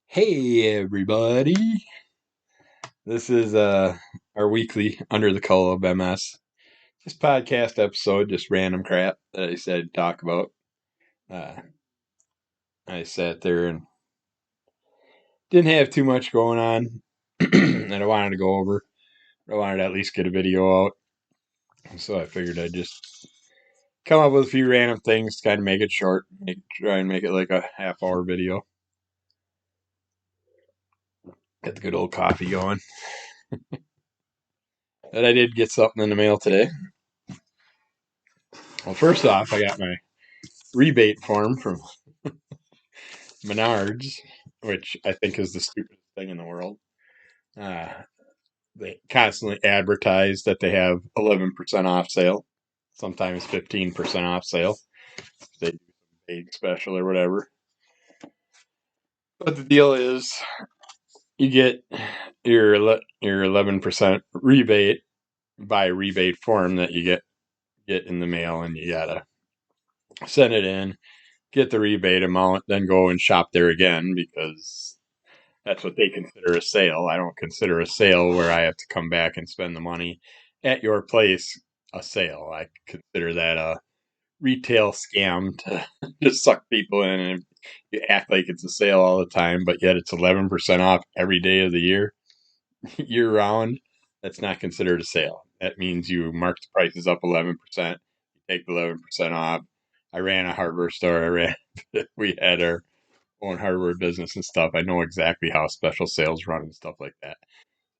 Hey everybody. This is our weekly Under the Cowl of MS. This podcast episode, just random crap that I decided to talk about. Uh, I sat there and didn't have too much going on that I wanted to go over. I wanted to at least get a video out. So I figured I'd just come up with a few random things, kind of make it short, try and make it like a half-hour video. Get the good old coffee going. But I did get something in the mail today. Well, first off, I got my rebate form from Menards, which I think is the stupidest thing in the world. Uh, they constantly advertise that they have 11% off sale, sometimes 15% off sale. They do a big special or whatever. But the deal is, you get your 11% rebate by rebate form that you get in the mail, and you gotta send it in, get the rebate amount, then go and shop there again because that's what they consider a sale. I don't consider a sale where I have to come back and spend the money at your place a sale. I consider that a retail scam to just suck people in, and you act like it's a sale all the time, but yet it's 11% off every day of the year, year round. That's not considered a sale. That means you mark the prices up 11%, you take the 11% off. I ran a hardware store. We had our own hardware business and stuff. I know exactly how special sales run and stuff like that.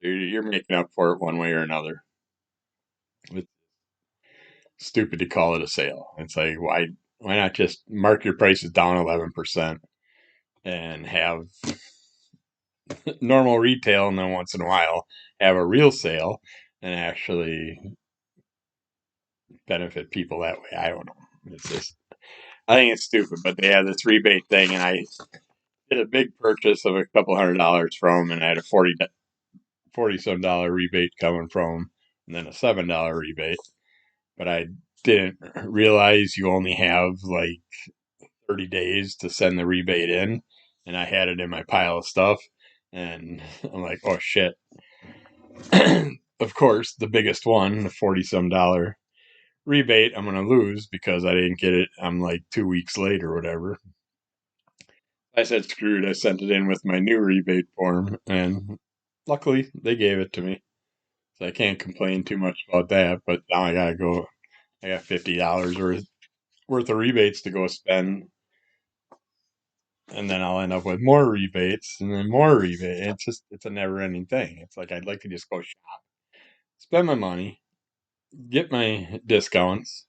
You're making up for it one way or another. It's stupid to call it a sale. It's like, why not just mark your prices down 11% and have normal retail, and then once in a while have a real sale and actually benefit people that way. I don't know. It's just, I think it's stupid, but they have this rebate thing, and I did a big purchase of a couple $100 from them, and I had a 40 some dollar rebate coming from, and then a $7 rebate. But I didn't realize you only have like 30 days to send the rebate in, and I had it in my pile of stuff, and I'm like, oh shit. Of course, the biggest one, the 40 some dollar rebate, I'm gonna lose because I didn't get it. I'm like 2 weeks late or whatever. I said screwed. I sent it in with my new rebate form, and luckily they gave it to me. So I can't complain too much about that. But now I gotta go. I got $50 worth of rebates to go spend, and then I'll end up with more rebates and then more rebates. It's a never ending thing. It's like I'd like to just go shop, spend my money, get my discounts,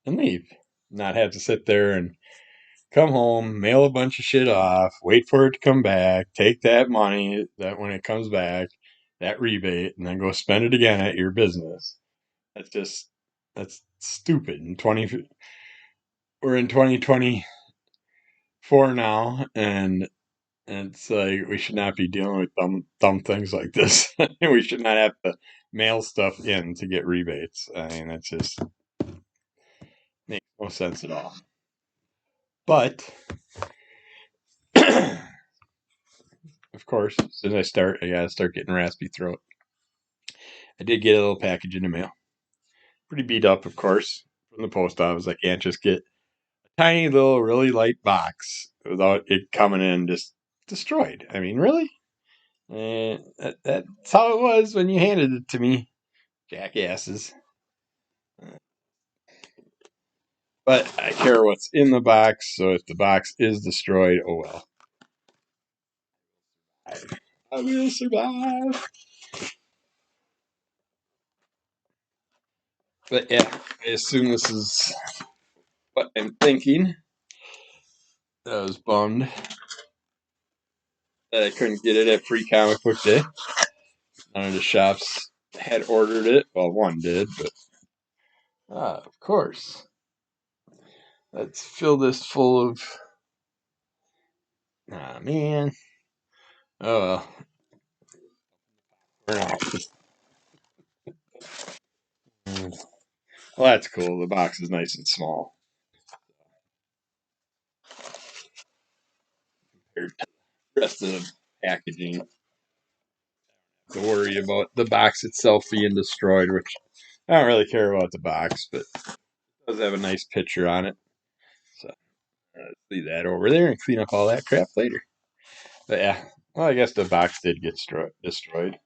and leave. Not have to sit there and come home, mail a bunch of shit off, wait for it to come back, take that money that when it comes back, that rebate, and then go spend it again at your business. That's just that's stupid. We're in 2024 now, and it's like we should not be dealing with dumb things like this. We should not have to mail stuff in to get rebates. I mean, that just makes no sense at all. But of course, as soon as I gotta start getting raspy throat. I did get a little package in the mail. Pretty beat up, of course, from the post office. I can't just get a tiny little, really light box without it coming in just destroyed. I mean, really? That's how it was when you handed it to me, jackasses. But I care what's in the box, so if the box is destroyed, oh well. I will survive. But yeah, I assume this is what I'm thinking. I was bummed that I couldn't get it at Free Comic Book Day. None of the shops had ordered it. Well, one did, but of course. Let's fill this full of. Ah, man. Oh well. We're not. Well, that's cool. The box is nice and small compared to the rest of them. packaging to worry about the box itself being destroyed, which I don't really care about the box, but it does have a nice picture on it. So leave that over there and clean up all that crap later. But yeah, well, I guess the box did get destroyed.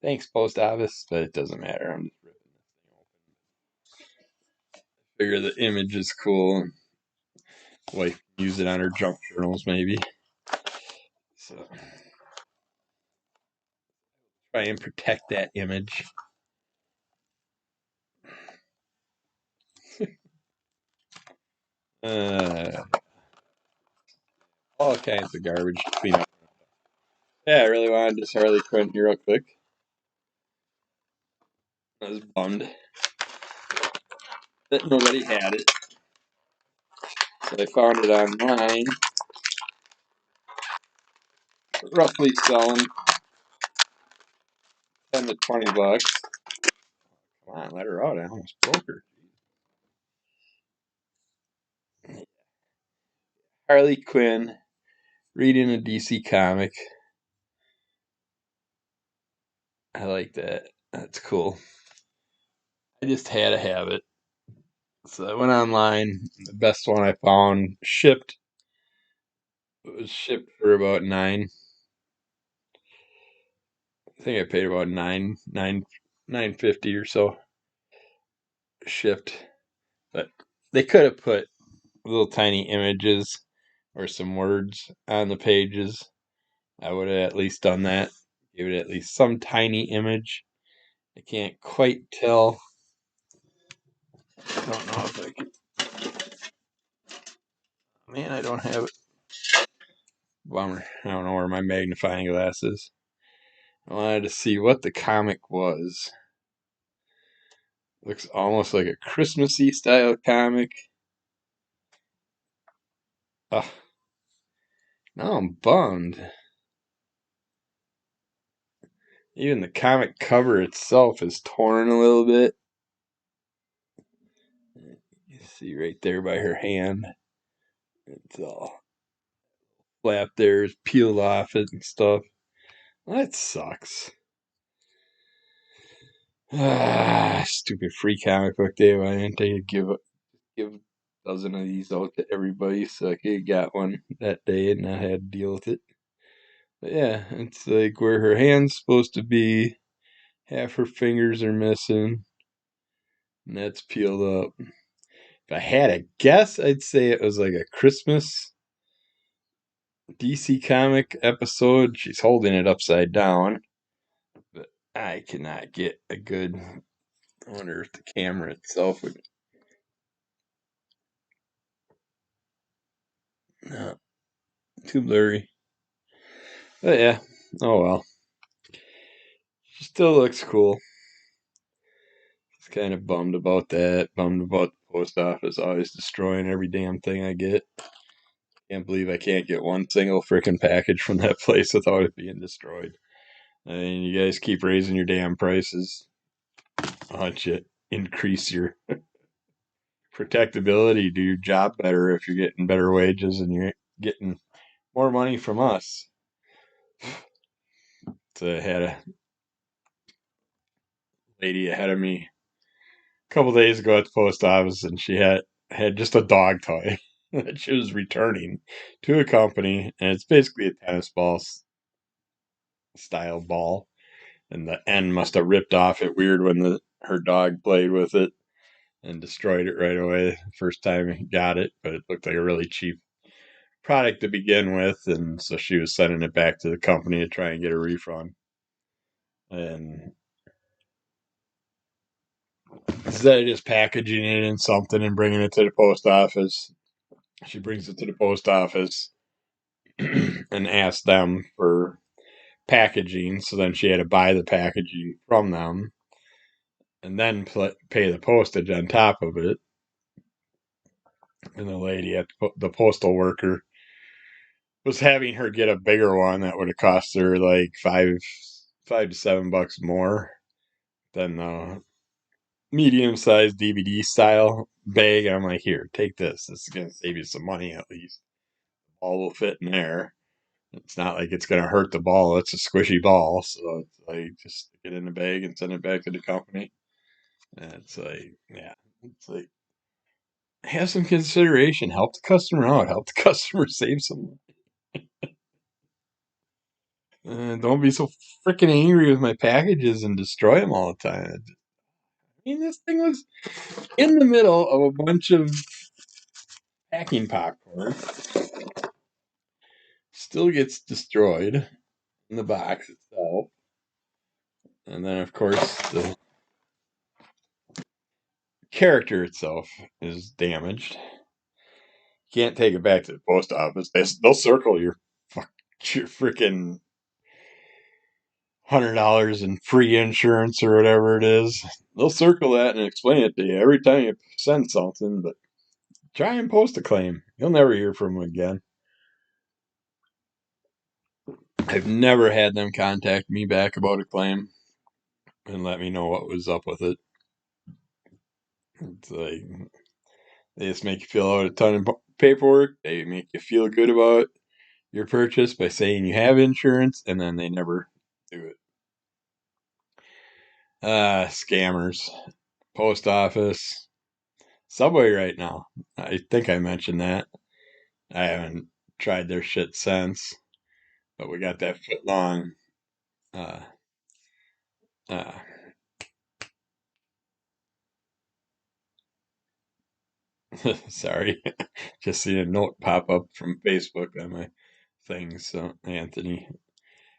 Thanks, post office, but it doesn't matter. I'm just ripping this thing open. Figure the image is cool. And wife can use it on her junk journals, maybe. So try and protect that image. Uh, all kinds of garbage to clean up. Yeah, I really wanted this Harley Quinn here real quick. I was bummed that nobody had it. So I found it online, roughly selling 10 to 20 bucks. Come on, let her out. I almost broke her. Harley Quinn reading a DC comic. I like that. That's cool. I just had to have it. So I went online. The best one I found shipped. It was shipped for about I think I paid about $9.50 or so shipped. But they could have put little tiny images or some words on the pages. I would have at least done that. Give it at least some tiny image. I can't quite tell. I don't know if I can. Man, I don't have it. Bummer. I don't know where my magnifying glass is. I wanted to see what the comic was. Looks almost like a Christmassy style comic. Ugh. Now I'm bummed. Even the comic cover itself is torn a little bit. You see right there by her hand. It's all flap there is peeled off it and stuff. That sucks. Ah, stupid free comic book day. Why didn't they give a dozen of these out to everybody so I could got one that day and not had to deal with it? But yeah, it's like where her hand's supposed to be, half her fingers are missing, and that's peeled up. If I had a guess, I'd say it was like a Christmas DC comic episode. She's holding it upside down, but I cannot get a good. I wonder if the camera itself would. No, too blurry. But yeah, oh well. She still looks cool. Just kind of bummed about that. Bummed about the post office always destroying every damn thing I get. Can't believe I can't get one single freaking package from that place without it being destroyed. I mean, you guys keep raising your damn prices. Why don't you increase your protectability, do your job better if you're getting better wages and you're getting more money from us? So I had a lady ahead of me a couple days ago at the post office, and she had just a dog toy that she was returning to a company, and it's basically a tennis ball style ball, and the end must have ripped off it weird when her dog played with it and destroyed it right away the first time he got it, but it looked like a really cheap product to begin with, and so she was sending it back to the company to try and get a refund. And instead of just packaging it in something and bringing it to the post office, she brings it to the post office and asks them for packaging. So then she had to buy the packaging from them and then pay the postage on top of it. And the lady at the postal worker was having her get a bigger one that would have cost her like five to $7 more than the medium sized DVD style bag. And I'm like, here, take this. This is gonna save you some money at least. ball will fit in there. It's not like it's going to hurt the ball. It's a squishy ball. So it's like just stick it in the bag and send it back to the company. And it's like, yeah, it's like, have some consideration. Help the customer out. Help the customer save some. Don't be so freaking angry with my packages and destroy them all the time. I mean, this thing was in the middle of a bunch of packing popcorn. Still gets destroyed in the box itself. And then, of course, the character itself is damaged. Can't take it back to the post office. They'll circle your freaking $100 in free insurance or whatever it is. They'll circle that and explain it to you every time you send something. But try and post a claim. You'll never hear from them again. I've never had them contact me back about a claim and let me know what was up with it. It's like they just make you fill out a ton of paperwork. They make you feel good about your purchase by saying you have insurance, and then they never do it. Scammers. Post office. Subway right now. I think I mentioned that. I haven't tried their shit since, but we got that foot long. Uh, uh, sorry, just seen a note pop up from Facebook on my thing. So Anthony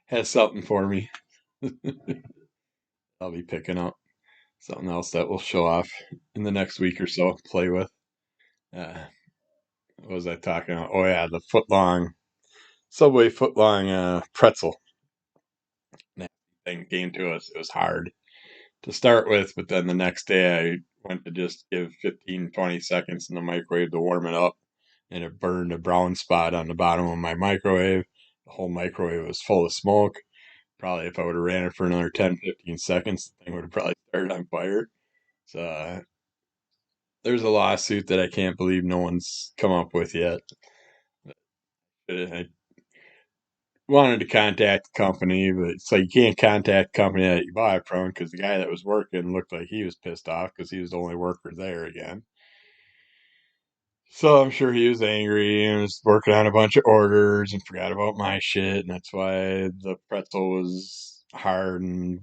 has something for me. I'll be picking up something else that will show off in the next week or so. Play with. Uh, what was I talking about? Oh yeah, the foot long Subway foot long pretzel. That thing came to us. It was hard to start with, but then the next day I went to just give 15, 20 seconds in the microwave to warm it up, and it burned a brown spot on the bottom of my microwave. The whole microwave was full of smoke. Probably if I would have ran it for another 10, 15 seconds, the thing would have probably started on fire. So there's a lawsuit that I can't believe no one's come up with yet. I wanted to contact the company, but it's like you can't contact the company that you bought it from because the guy that was working looked like he was pissed off because he was the only worker there again. So I'm sure he was angry and was working on a bunch of orders and forgot about my shit, and that's why the pretzel was hard and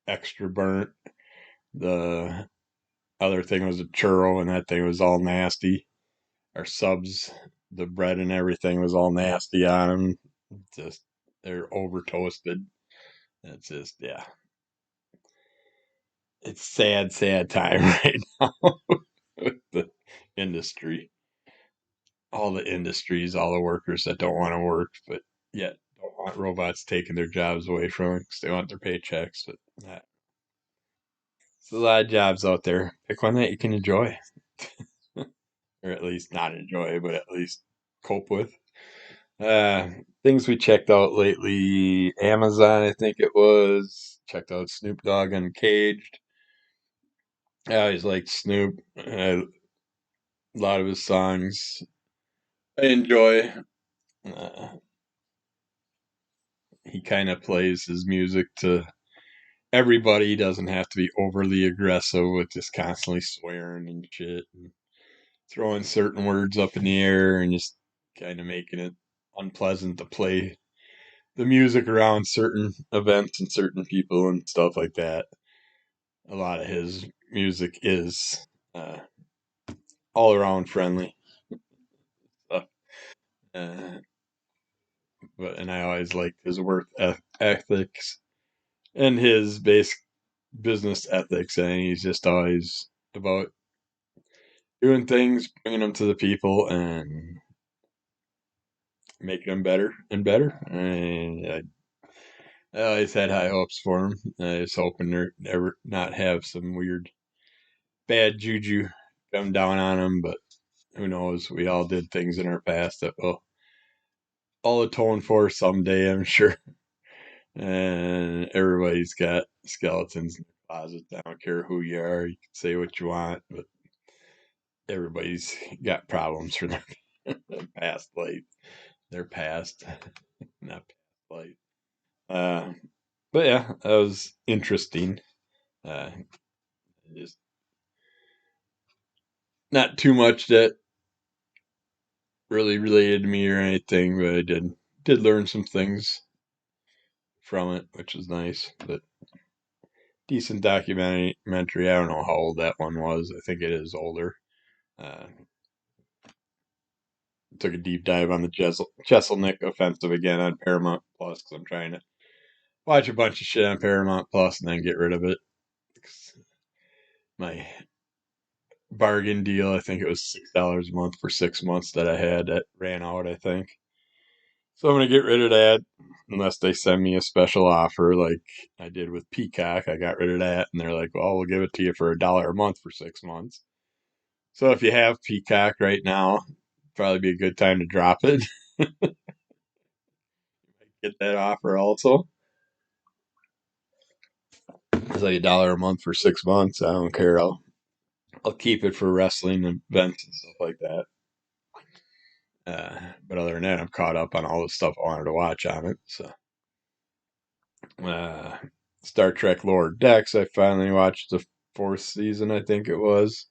extra burnt. The other thing was a churro, and that thing was all nasty. Our subs, the bread and everything was all nasty on them. Just they're over toasted. It's just yeah. It's sad, sad time right now with the industry. All the industries, all the workers that don't want to work, but yet don't want robots taking their jobs away from them because they want their paychecks. But there's a lot of jobs out there. Pick one that you can enjoy, or at least not enjoy, but at least cope with. Uh, Things we checked out lately: Amazon, I think it was. Checked out Snoop Dogg Uncaged. I always liked Snoop. A lot of his songs I enjoy. Uh, he kind of plays his music to everybody. He doesn't have to be overly aggressive with just constantly swearing and shit and throwing certain words up in the air and just kind of making it unpleasant to play the music around certain events and certain people and stuff like that. A lot of his music is uh, all around friendly stuff. Uh, and I always liked his work ethics and his basic business ethics, and he's just always about doing things, bringing them to the people, and making them better and better. And I always had high hopes for him. I was hoping to never not have some weird bad juju come down on him, but who knows? We all did things in our past that we'll all atone for someday, I'm sure. And everybody's got skeletons in the closet. I don't care who you are. You can say what you want, but everybody's got problems for them. Past life. They're past, not past life. Uh, but yeah, that was interesting. Just not too much that really related to me or anything, but I did learn some things from it, which is nice. But decent documentary. I don't know how old that one was. I think it is older. Uh, took a deep dive on the Cheselnik offensive again on Paramount Plus because I'm trying to watch a bunch of shit on Paramount Plus and then get rid of it. My bargain deal, I think it was $6 a month for 6 months that I had that ran out, I think. So I'm gonna get rid of that unless they send me a special offer like I did with Peacock. I got rid of that and they're like, well, we'll give it to you for $1 a month for 6 months. So if you have Peacock right now, probably be a good time to drop it. Get that offer also. It's like $1 a month for 6 months. I don't care. I'll keep it for wrestling events and stuff like that. But other than that, I'm caught up on all the stuff I wanted to watch on it. So, uh, Star Trek Lower Decks, I finally watched the fourth season, I think it was.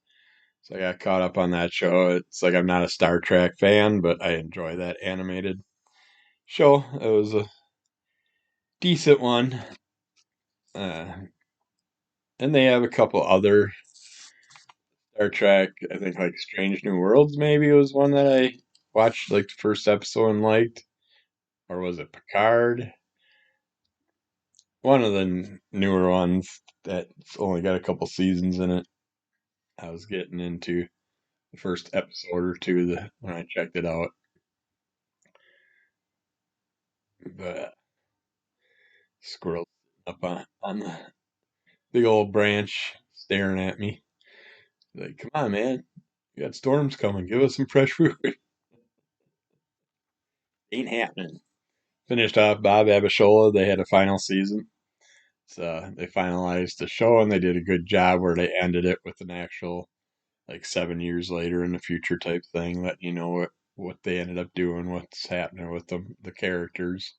So I got caught up on that show. It's like I'm not a Star Trek fan, but I enjoy that animated show. It was a decent one. Uh, and they have a couple other Star Trek. I think like Strange New Worlds maybe was one that I watched like the first episode and liked. Or was it Picard? One of the newer ones that's only got a couple seasons in it. I was getting into the first episode or two when I checked it out. But squirrel up on the big old branch staring at me. Like, come on, man. You got storms coming. Give us some fresh fruit. Ain't happening. Finished off Bob Abishola. They had a final season. So they finalized the show and they did a good job where they ended it with an actual like 7 years later in the future type thing, letting you know what they ended up doing, what's happening with the characters,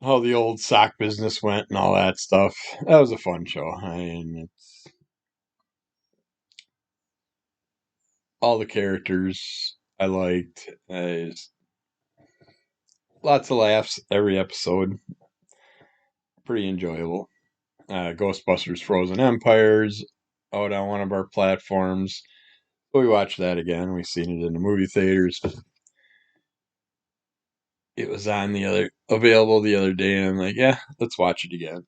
how the old sock business went, and all that stuff. That was a fun show. I mean, it's all the characters I liked. Lots of laughs every episode. Pretty enjoyable. Ghostbusters Frozen Empires out on one of our platforms. We watched that again. We seen it in the movie theaters. It was on available the other day, and I'm like, yeah, let's watch it again.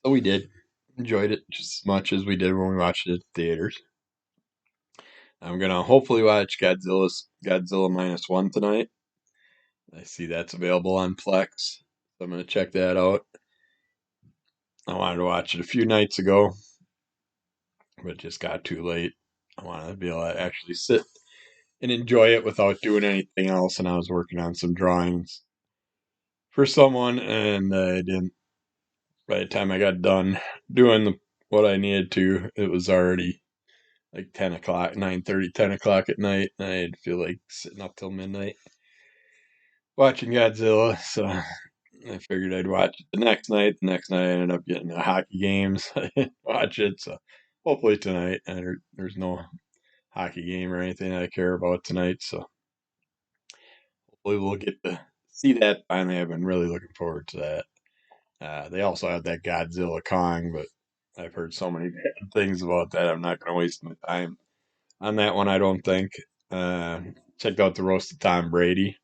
So we did. Enjoyed it just as much as we did when we watched it at the theaters. I'm gonna hopefully watch Godzilla -1 tonight. I see that's available on Plex, so I'm gonna check that out. I wanted to watch it a few nights ago, but it just got too late. I wanted to be able to actually sit and enjoy it without doing anything else, and I was working on some drawings for someone, and I didn't. By the time I got done doing what I needed to, it was already like 10 o'clock, 9:30, 10 o'clock at night, and I didn't feel like sitting up till midnight watching Godzilla, so I figured I'd watch it the next night. The next night I ended up getting the hockey games. I didn't watch it, so hopefully tonight, there's no hockey game or anything I care about tonight, so hopefully we'll get to see that finally. I've been really looking forward to that. They also have that Godzilla Kong, but I've heard so many bad things about that. I'm not going to waste my time on that one, I don't think. Uh, Checked out the roast of Tom Brady.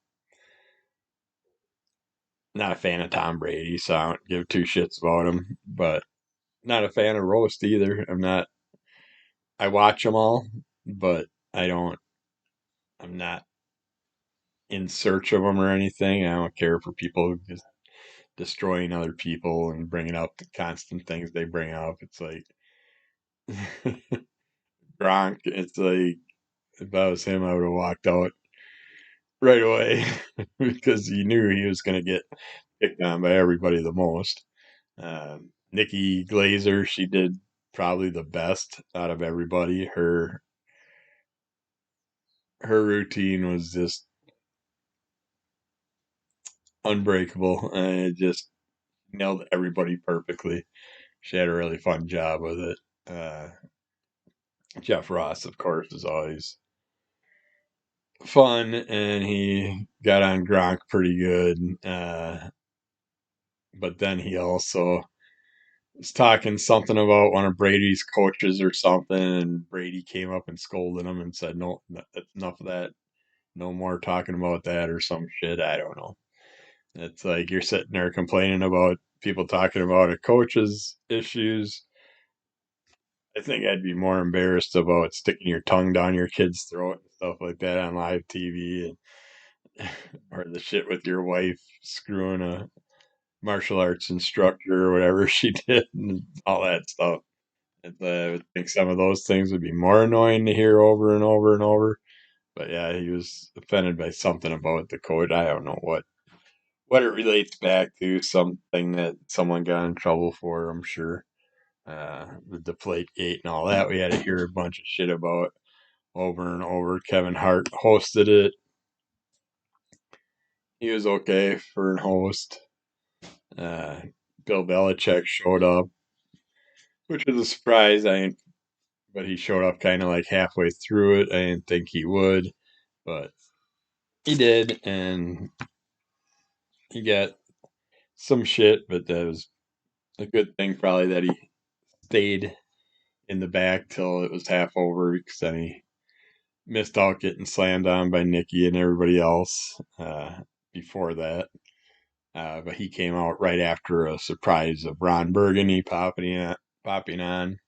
Not a fan of Tom Brady, so I don't give two shits about him. But not a fan of roast either. I'm not. I watch them all, but I don't. I'm not in search of them or anything. I don't care for people just destroying other people and bringing up the constant things they bring up. It's like Gronk. It's like if I was him, I would have walked out right away because he knew he was going to get picked on by everybody the most. Nikki Glazer, she did probably the best out of everybody. Her her routine was just unbreakable, and it just nailed everybody perfectly. She had a really fun job with it. Uh, Jeff Ross, of course, is always fun, and he got on Gronk pretty good. But then he also was talking something about one of Brady's coaches or something, and Brady came up and scolded him and said, "No, that's enough of that. No more talking about that," or some shit. I don't know. It's like you're sitting there complaining about people talking about a coach's issues. I think I'd be more embarrassed about sticking your tongue down your kid's throat and stuff like that on live TV, and or the shit with your wife screwing a martial arts instructor or whatever she did and all that stuff. I would think some of those things would be more annoying to hear over and over and over. But yeah, he was offended by something about the coach. I don't know what it relates back to. Something that someone got in trouble for, I'm sure. The deflate gate and all that. We had to hear a bunch of shit about over and over. Kevin Hart hosted it. He was okay for a host. Uh, Bill Belichick showed up, which was a surprise. But he showed up kind of like halfway through it. I didn't think he would, but he did, and he got some shit. But that was a good thing, probably, that he stayed in the back till it was half over, because then he missed out getting slammed on by Nikki and everybody else before that. But he came out right after a surprise of Ron Burgundy popping on,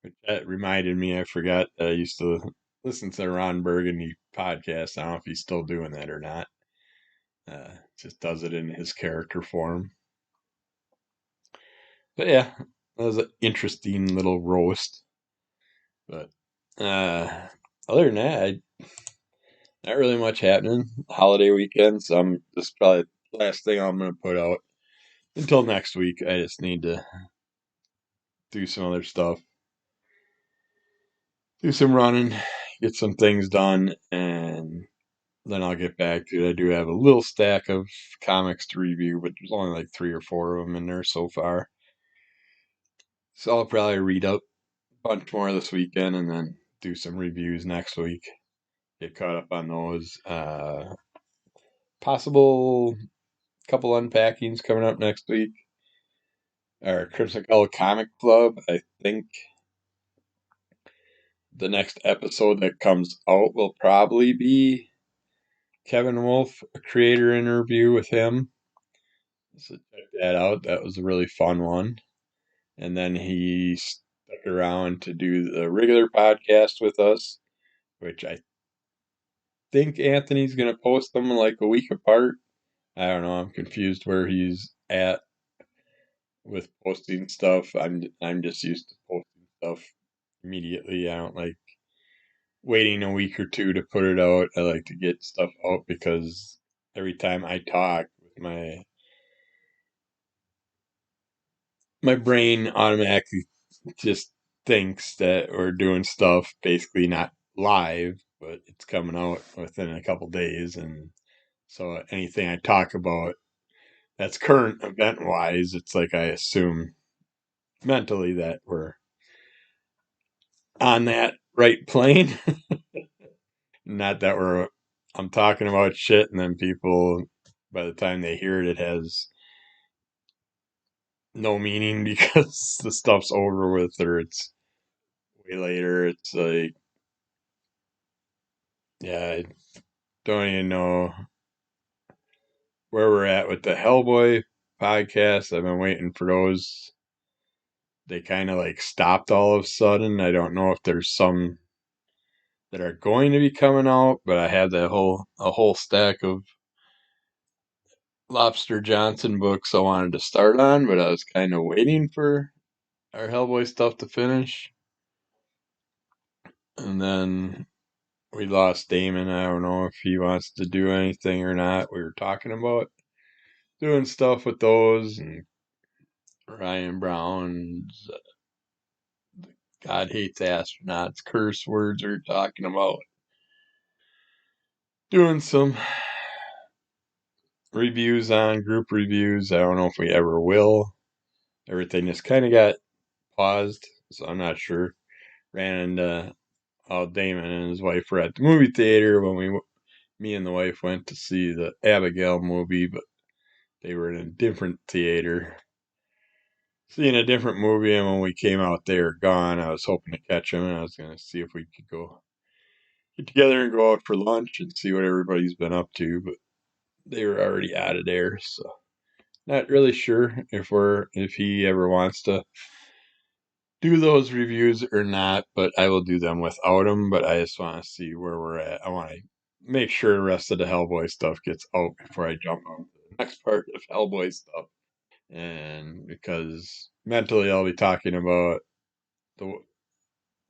which that reminded me. I forgot that I used to listen to the Ron Burgundy podcast. I don't know if he's still doing that or not. Just does it in his character form. But yeah, that was an interesting little roast. But other than that, not really much happening. Holiday weekend, so this is probably the last thing I'm going to put out until next week. I just need to do some other stuff, do some running, get some things done, and then I'll get back to it. I do have a little stack of comics to review, but there's only like 3 or 4 of them in there so far. So I'll probably read up a bunch more this weekend and then do some reviews next week. Get caught up on those. Possible couple unpackings coming up next week. Our Critical Comic Club, I think the next episode that comes out will probably be Kevin Wolf, a creator interview with him. So check that out. That was a really fun one. And then he stuck around to do the regular podcast with us, which I think Anthony's going to post them like a week apart. I don't know. I'm confused where he's at with posting stuff. I'm just used to posting stuff immediately. I don't like waiting a week or two to put it out. I like to get stuff out because every time I talk with my brain automatically just thinks that we're doing stuff basically not live, but it's coming out within a couple days, and so anything I talk about that's current event wise, it's like I assume mentally that we're on that right plane. Not that I'm talking about shit and then people, by the time they hear it, it has no meaning because the stuff's over with or it's way later. It's like, yeah, I don't even know where we're at with the Hellboy podcast. I've been waiting for those. They kind of like stopped all of a sudden. I don't know if there's some that are going to be coming out, but I have a whole stack of Lobster Johnson books I wanted to start on, but I was kind of waiting for our Hellboy stuff to finish. And then we lost Damon. I don't know if he wants to do anything or not. We were talking about doing stuff with those, and Ryan Brown's God Hates Astronauts curse words we were talking about. doing some reviews on group reviews. I don't know if we ever will. Everything just kind of got paused, so I'm not sure. Ran into Damon and his wife were at the movie theater when me and the wife went to see the Abigail movie, but they were in a different theater, seeing a different movie. And when we came out, they were gone. I was hoping to catch them, and I was going to see if we could go get together and go out for lunch and see what everybody's been up to, but they were already out of there, so not really sure if he ever wants to do those reviews or not, but I will do them without him. But I just want to see where we're at. I want to make sure the rest of the Hellboy stuff gets out before I jump on to the next part of Hellboy stuff. And because mentally I'll be talking about the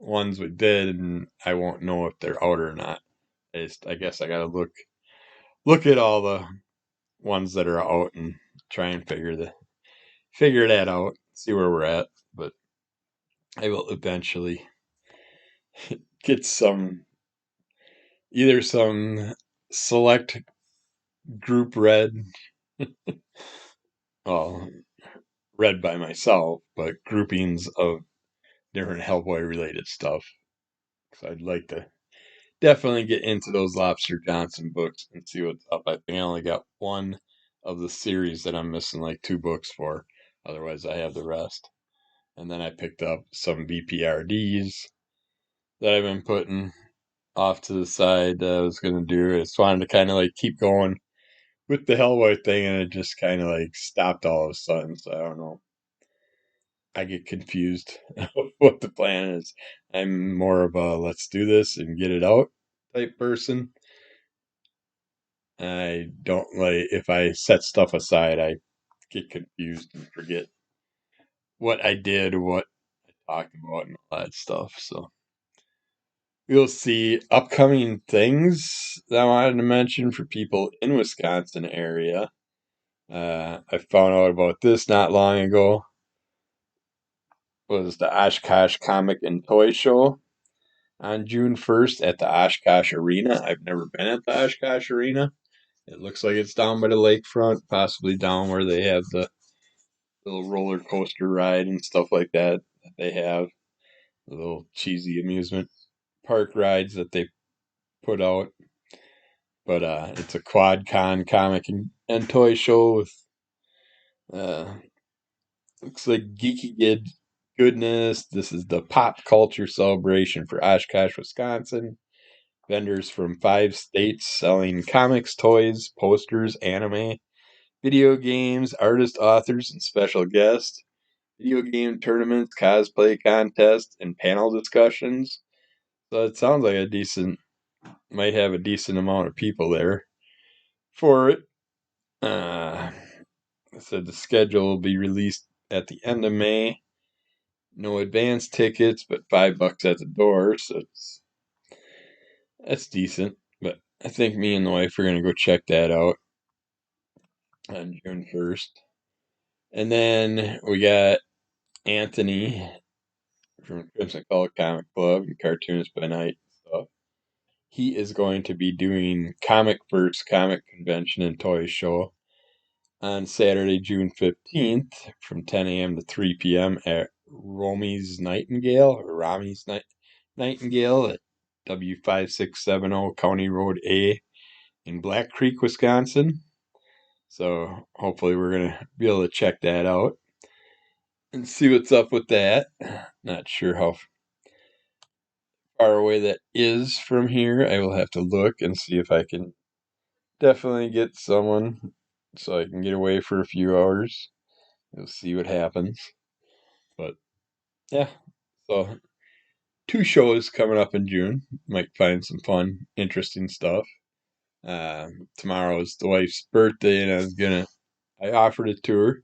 ones we did, and I won't know if they're out or not. I guess I gotta look at all the ones that are out and try and figure that out, see where we're at. But I will eventually get either some select group well, read by myself, but groupings of different Hellboy related stuff. So I'd like to definitely get into those Lobster Johnson books and see what's up. I think I only got one of the series that I'm missing like two books for. Otherwise, I have the rest. And then I picked up some BPRDs that I've been putting off to the side that I was going to do. I just wanted to kind of like keep going with the Hellboy thing, and it just kind of like stopped all of a sudden. So I don't know. I get confused what the plan is. I'm more of a let's do this and get it out type person. I don't like if I set stuff aside, I get confused and forget what I did, what I talked about, and all that stuff. So we'll see upcoming things that I wanted to mention for people in Wisconsin area. I found out about this not long ago. Was the Oshkosh Comic and Toy Show on June 1st at the Oshkosh Arena. I've never been at the Oshkosh Arena. It looks like it's down by the lakefront, possibly down where they have the little roller coaster ride and stuff like that they have. The little cheesy amusement park rides that they put out. But it's a quad con comic and toy show with uh, looks like geeky goodness. This is the pop culture celebration for Oshkosh, Wisconsin. Vendors from 5 states selling comics, toys, posters, anime, video games, artist, authors, and special guests. Video game tournaments, cosplay contests, and panel discussions. So it sounds like might have a decent amount of people there for it. I said the schedule will be released at the end of May. No advance tickets, but $5 at the door, so that's decent. But I think me and the wife are gonna go check that out on June 1st. And then we got Anthony from Crimson Color Comic Club and Cartoonist by Night stuff. He is going to be doing Comic First Comic Convention and Toy Show on Saturday, June 15th from 10 a.m. to 3 p.m. at Rami's Nightingale at W5670 County Road A in Black Creek, Wisconsin. So hopefully we're going to be able to check that out and see what's up with that. Not sure how far away that is from here. I will have to look and see if I can definitely get someone so I can get away for a few hours. We'll see what happens. But yeah, so 2 shows coming up in June. Might find some fun, interesting stuff. Tomorrow is the wife's birthday, and I offered it to her.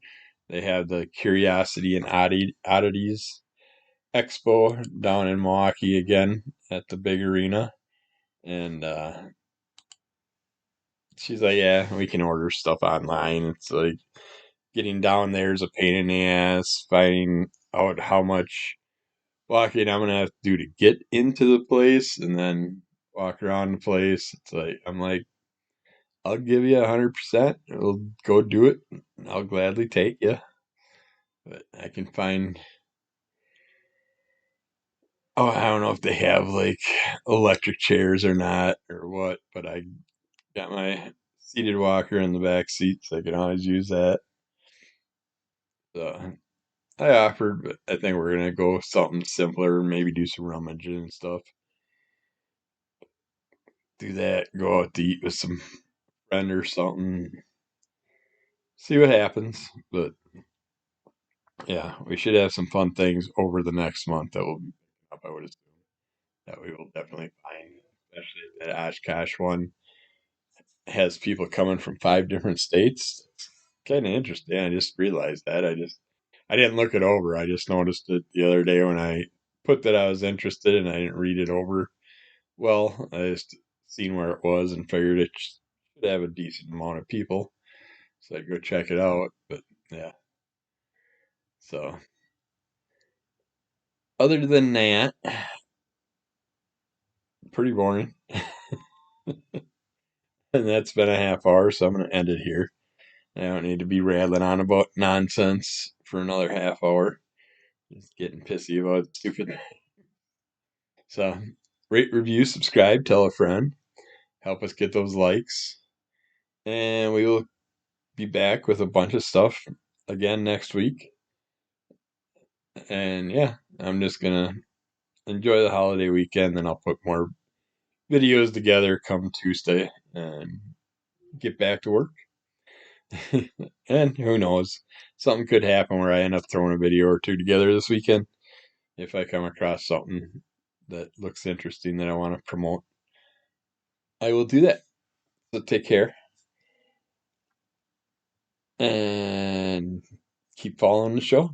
They have the Curiosity and Oddities Expo down in Milwaukee again at the big arena. And she's like, yeah, we can order stuff online. It's like getting down there is a pain in the ass, finding out how much walking I'm gonna have to do to get into the place, and then walk around the place. It's like I'm like, I'll give you 100%. We'll go do it. I'll gladly take you. But I can find. Oh, I don't know if they have like electric chairs or not or what, but I got my seated walker in the back seat, so I can always use that. So I offered, but I think we're gonna go with something simpler, maybe do some rummaging and stuff. Do that, go out to eat with some friend or something. See what happens. But yeah, we should have some fun things over the next month that will be up, I would assume. That we will definitely find, especially that Oshkosh one has people coming from 5 different states. Kind of interesting. I just realized that. I didn't look it over. I just noticed it the other day when I put that I was interested and I didn't read it over. Well, I just seen where it was and figured it should have a decent amount of people. So I go check it out. But yeah. So other than that, pretty boring. And that's been a half hour, so I'm gonna end it here. I don't need to be rattling on about nonsense for another half hour. Just getting pissy about stupid. So rate, review, subscribe, tell a friend. Help us get those likes. And we will be back with a bunch of stuff again next week. And yeah, I'm just gonna enjoy the holiday weekend, then I'll put more videos together come Tuesday and get back to work. And who knows, something could happen where I end up throwing a video or two together this weekend if I come across something that looks interesting that I want to promote. I will do that. So take care and keep following the show.